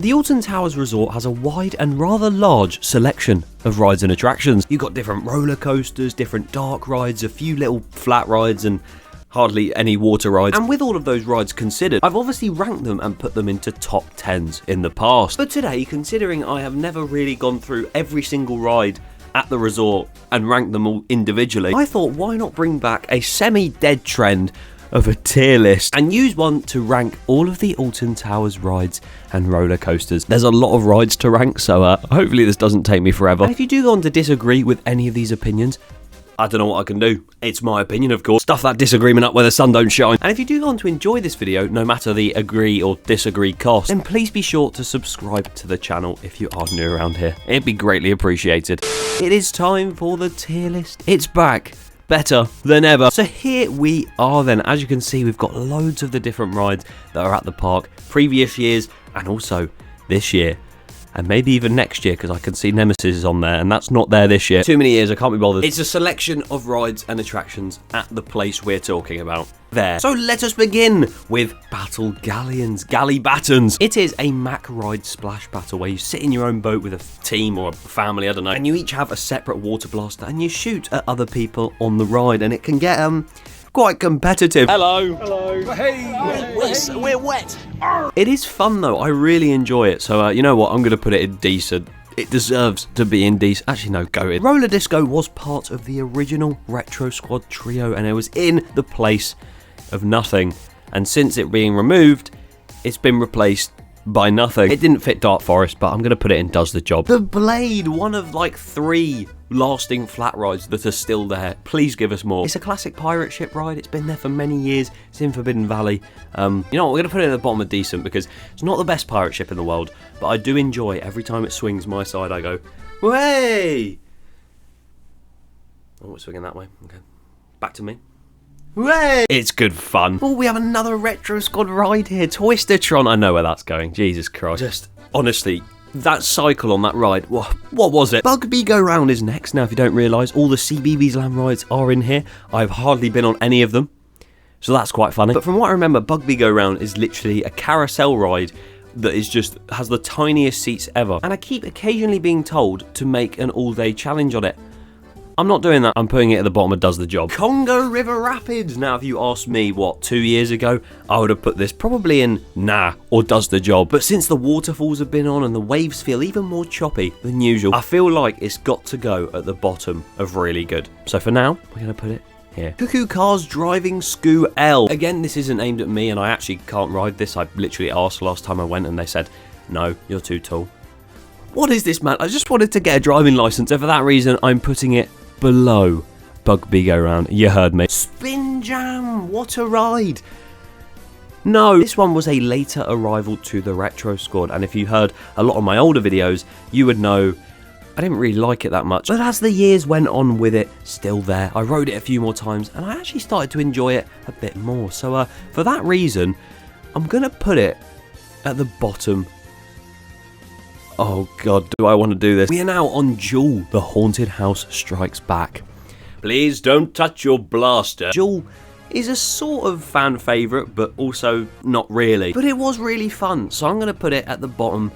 The Alton Towers Resort has a wide and rather large selection of rides and attractions. You've got different roller coasters, different dark rides, a few little flat rides and hardly any water rides. And with all of those rides considered, I've obviously ranked them and put them into top 10s in the past. But today, considering I have never really gone through every single ride at the resort and ranked them all individually, I thought why not bring back a semi-dead trend of a tier list and use one to rank all of the Alton Towers rides and roller coasters. There's a lot of rides to rank, so hopefully this doesn't take me forever. And if you do go on to disagree with any of these opinions, I don't know what I can do. It's my opinion, of course. Stuff that disagreement up where the sun don't shine. And if you do go on to enjoy this video, no matter the agree or disagree cost, then please be sure to subscribe to the channel if you are new around here. It'd be greatly appreciated. It is time for the tier list. It's back. Better than ever. So here we are then. As you can see, we've got loads of the different rides that are at the park, previous years and also this year. And maybe even next year, because I can see Nemesis is on there, and that's not there this year. Too many years, I can't be bothered. It's a selection of rides and attractions at the place we're talking about there. So let us begin with Battle Galleons, Galley Battons. It is a Mack ride splash battle where you sit in your own boat with a team or a family, I don't know, and you each have a separate water blaster and you shoot at other people on the ride, and it can get quite competitive. Hello. Hello. Hey. We're wet. It is fun though. I really enjoy it. So you know what? I'm going to put it in decent. It deserves to be in decent. Actually, no, go in. Roller Disco was part of the original Retro Squad trio, and it was in the place of nothing. And since it being removed, it's been replaced by nothing. It didn't fit Dark Forest, but I'm going to put it in does the job. The Blade, one of like 3 lasting flat rides that are still there. Please give us more. It's a classic pirate ship ride. It's been there for many years. It's in Forbidden Valley. You know what? We're going to put it at the bottom of decent because it's not the best pirate ship in the world, but I do enjoy every time it swings my side. I go, way! Oh, it's swinging that way. Okay. Back to me. Hooray! It's good fun. Oh, we have another Retro Squad ride here. Twistertron. I know where that's going. Jesus Christ. Just, honestly, that cycle on that ride, what was it? Bugby Go Round is next. Now, if you don't realise, all the Cbeebies Land rides are in here. I've hardly been on any of them, so that's quite funny. But from what I remember, Bugby Go Round is literally a carousel ride that is just has the tiniest seats ever. And I keep occasionally being told to make an all-day challenge on it. I'm not doing that. I'm putting it at the bottom of does the job. Congo River Rapids. Now, if you asked me, 2 years ago, I would have put this probably in nah or does the job. But since the waterfalls have been on and the waves feel even more choppy than usual, I feel like it's got to go at the bottom of really good. So for now, we're going to put it here. Cuckoo Cars Driving Scoo L. Again, this isn't aimed at me and I actually can't ride this. I literally asked last time I went and they said, no, you're too tall. What is this, man? I just wanted to get a driving license and for that reason, I'm putting it below Bugby Go Round. You heard me. Spin Jam, what a ride. No, this one was a later arrival to the Retro Squad, and if you heard a lot of my older videos, you would know I didn't really like it that much. But as the years went on with it, still there. I rode it a few more times, and I actually started to enjoy it a bit more. So for that reason, I'm going to put it at the bottom. Oh god, do I want to do this? We are now on Jewel, the Haunted House Strikes Back. Please don't touch your blaster. Jewel is a sort of fan favourite, but also not really. But it was really fun, so I'm going to put it at the bottom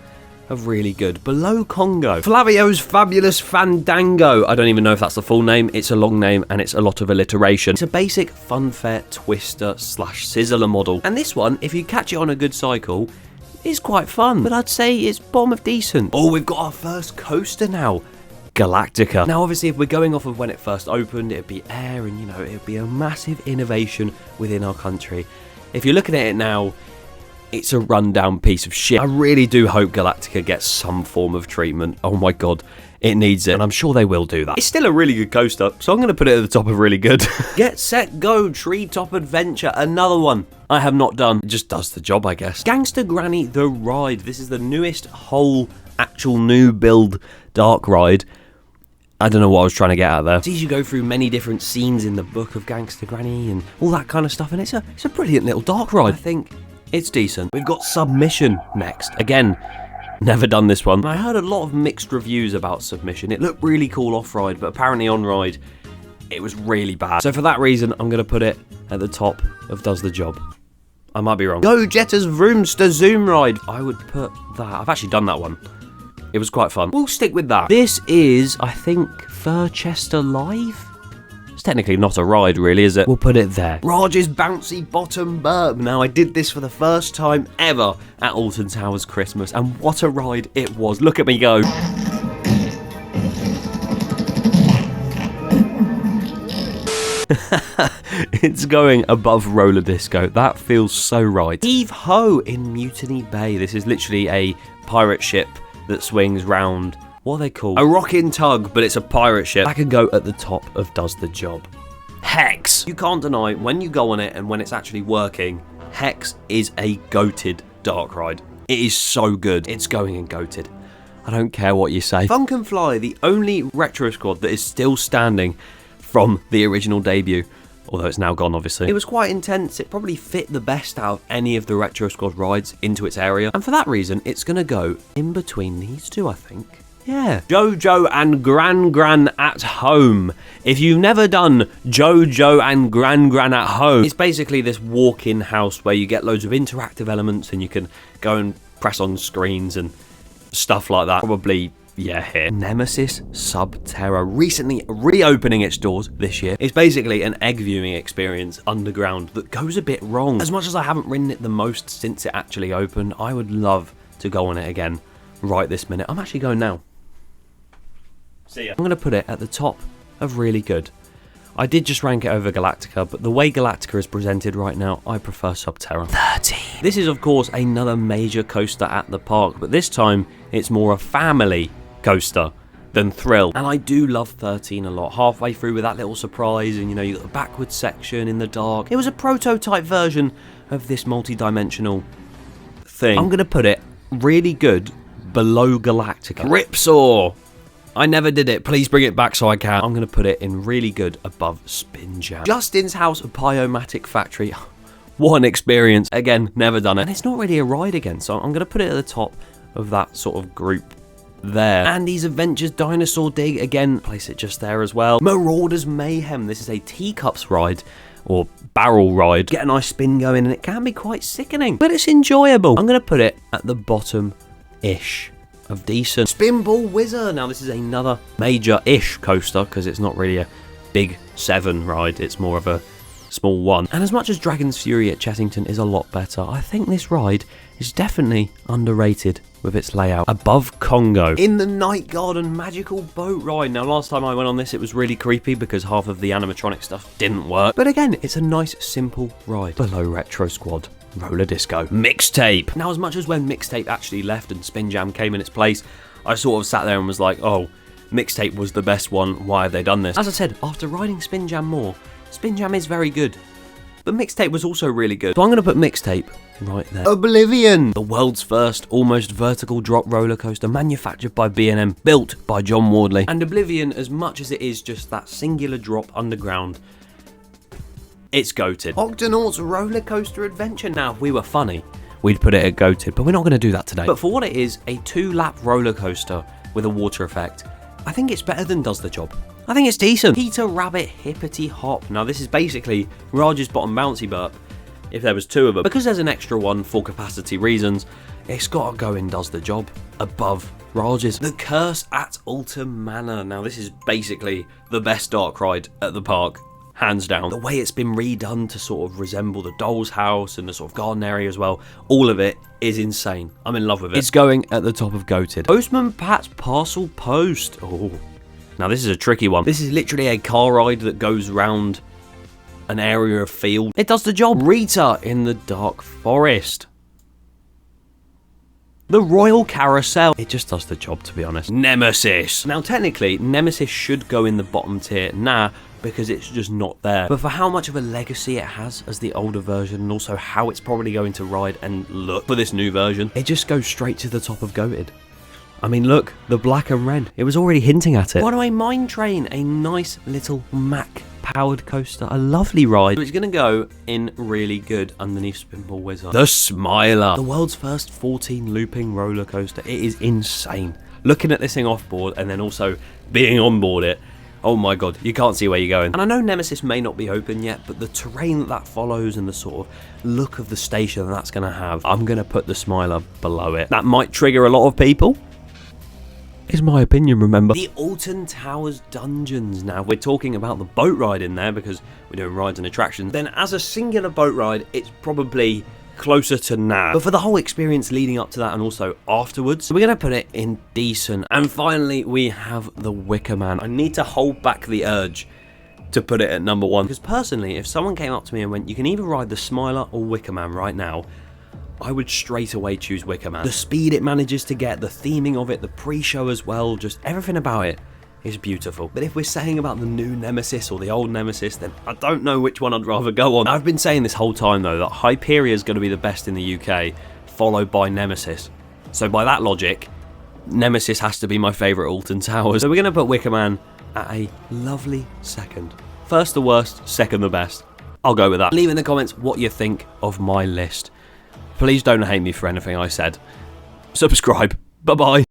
of really good. Below Congo. Flavio's Fabulous Fandango. I don't even know if that's the full name. It's a long name and it's a lot of alliteration. It's a basic funfair twister / sizzler model. And this one, if you catch it on a good cycle, is quite fun, but I'd say it's bottom of decent. Oh, we've got our first coaster now. Galactica. Now, obviously, if we're going off of when it first opened, it'd be air and, you know, it'd be a massive innovation within our country. If you're looking at it now, it's a rundown piece of shit. I really do hope Galactica gets some form of treatment. Oh my god, it needs it, and I'm sure they will do that. It's still a really good coaster, so I'm going to put it at the top of really good. Get Set Go Treetop Adventure, another one I have not done. It just does the job, I guess. Gangster Granny The Ride. This is the newest whole actual new build dark ride. I don't know what I was trying to get out there. It sees you go through many different scenes in the book of Gangster Granny and all that kind of stuff, and it's a brilliant little dark ride. I think it's decent. We've got Submission next. Again, never done this one. I heard a lot of mixed reviews about Submission. It looked really cool off-ride, but apparently on-ride, it was really bad. So for that reason, I'm going to put it at the top of does the job. I might be wrong. Go Jetters Vroomster Zoom Ride. I would put that. I've actually done that one. It was quite fun. We'll stick with that. This is, I think, Furchester Live? It's technically not a ride, really, is it? We'll put it there. Raj's Bouncy Bottom Burp. Now, I did this for the first time ever at Alton Towers Christmas, and what a ride it was. Look at me go. It's going above roller disco. That feels so right. Heave ho in Mutiny Bay. This is literally a pirate ship that swings round. What are they called? A rocking tug, but it's a pirate ship. That can go at the top of Does the Job. Hex. You can't deny when you go on it and when it's actually working, Hex is a goated dark ride. It is so good. It's going in goated. I don't care what you say. Funk and Fly, the only retro squad that is still standing from the original debut, although it's now gone, obviously. It was quite intense. It probably fit the best out of any of the retro squad rides into its area, and for that reason it's gonna go in between these two, I think. Yeah. Jojo and Gran at Home. If you've never done Jojo and Gran at Home, it's basically this walk-in house where you get loads of interactive elements and you can go and press on screens and stuff like that. Probably, yeah, here. Nemesis Subterra, recently reopening its doors this year. It's basically an egg viewing experience underground that goes a bit wrong. As much as I haven't ridden it the most since it actually opened, I would love to go on it again right this minute. I'm actually going now. See ya. I'm going to put it at the top of really good. I did just rank it over Galactica, but the way Galactica is presented right now, I prefer Subterra. 13. This is, of course, another major coaster at the park, but this time it's more a family coaster than Thrill. And I do love 13 a lot. Halfway through with that little surprise, and you know, you got the backwards section in the dark. It was a prototype version of this multi-dimensional thing. I'm going to put it really good below Galactica. Ripsaw. I never did it. Please bring it back so I can. I'm going to put it in really good above Spin Jam. Justin's House Biomatic Factory. What an experience. Again, never done it. And it's not really a ride again, so I'm going to put it at the top of that sort of group there. Andy's Adventures Dinosaur Dig. Again, place it just there as well. Marauders Mayhem. This is a teacups ride, or barrel ride. Get a nice spin going, and it can be quite sickening, but it's enjoyable. I'm going to put it at the bottom-ish of decent. Spinball Wizard. Now this is another major-ish coaster because it's not really a big 7 ride, it's more of a small one. And as much as Dragon's Fury at Chessington is a lot better, I think this ride is definitely underrated with its layout. Above Congo. In the Night Garden Magical Boat Ride. Now last time I went on this it was really creepy because half of the animatronic stuff didn't work, but again it's a nice simple ride. Below Retro Squad. Roller Disco. Mixtape. Now, as much as when Mixtape actually left and Spin Jam came in its place, I sort of sat there and was like, oh, Mixtape was the best one, why have they done this? As I said, after riding Spin Jam more, Spin Jam is very good, but Mixtape was also really good. So I'm going to put Mixtape right there. Oblivion. The world's first almost vertical drop roller coaster, manufactured by B&M, built by John Wardley. And Oblivion, as much as it is just that singular drop underground, it's goated. Octonauts Roller Coaster Adventure. Now, if we were funny, we'd put it at goated, but we're not going to do that today. But for what it is, a 2-lap roller coaster with a water effect, I think it's better than Does the Job. I think it's decent. Peter Rabbit Hippity Hop. Now, this is basically Raj's Bottom Bouncy Burp, if there was 2 of them. Because there's an extra one for capacity reasons, it's got to go in Does the Job above Raj's. The Curse at Alton Manor. Now, this is basically the best dark ride at the park. Hands down. The way it's been redone to sort of resemble the doll's house and the sort of garden area as well, all of it is insane. I'm in love with it. It's going at the top of goated. Postman Pat's Parcel Post. Oh, now this is a tricky one. This is literally a car ride that goes round an area of field. It does the job. Rita in the Dark Forest. The Royal Carousel. It just does the job, to be honest. Nemesis. Now, technically, Nemesis should go in the bottom tier. Because it's just not there. But for how much of a legacy it has as the older version, and also how it's probably going to ride and look for this new version, it just goes straight to the top of goated. I mean, look, the black and red. It was already hinting at it. Runaway Mine Train, a nice little Mack powered coaster, a lovely ride. It's going to go in really good underneath Spinball Wizard. The Smiler, the world's first 14 looping roller coaster. It is insane. Looking at this thing off board and then also being on board it, Oh my god, you can't see where you're going. And I know Nemesis may not be open yet, but the terrain that follows and the sort of look of the station that's going to have, I'm going to put the Smiler below it. That might trigger a lot of people. Is my opinion, remember. The Alton Towers dungeons. Now, we're talking about the boat ride in there because we're doing rides and attractions. Then as a singular boat ride, it's probably closer to now. But for the whole experience leading up to that and also afterwards, we're going to put it in decent. And finally, we have the Wickerman. I need to hold back the urge to put it at number 1. Because personally, if someone came up to me and went, you can either ride the Smiler or Wickerman right now, I would straight away choose Wickerman. The speed it manages to get, the theming of it, the pre-show as well, just everything about it is beautiful. But if we're saying about the new Nemesis or the old Nemesis, then I don't know which one I'd rather go on. I've been saying this whole time though that Hyperia is going to be the best in the UK, followed by Nemesis. So by that logic, Nemesis has to be my favourite Alton Towers. So we're going to put Wickerman at a lovely second. First the worst, second the best. I'll go with that. Leave in the comments what you think of my list. Please don't hate me for anything I said. Subscribe. Bye-bye.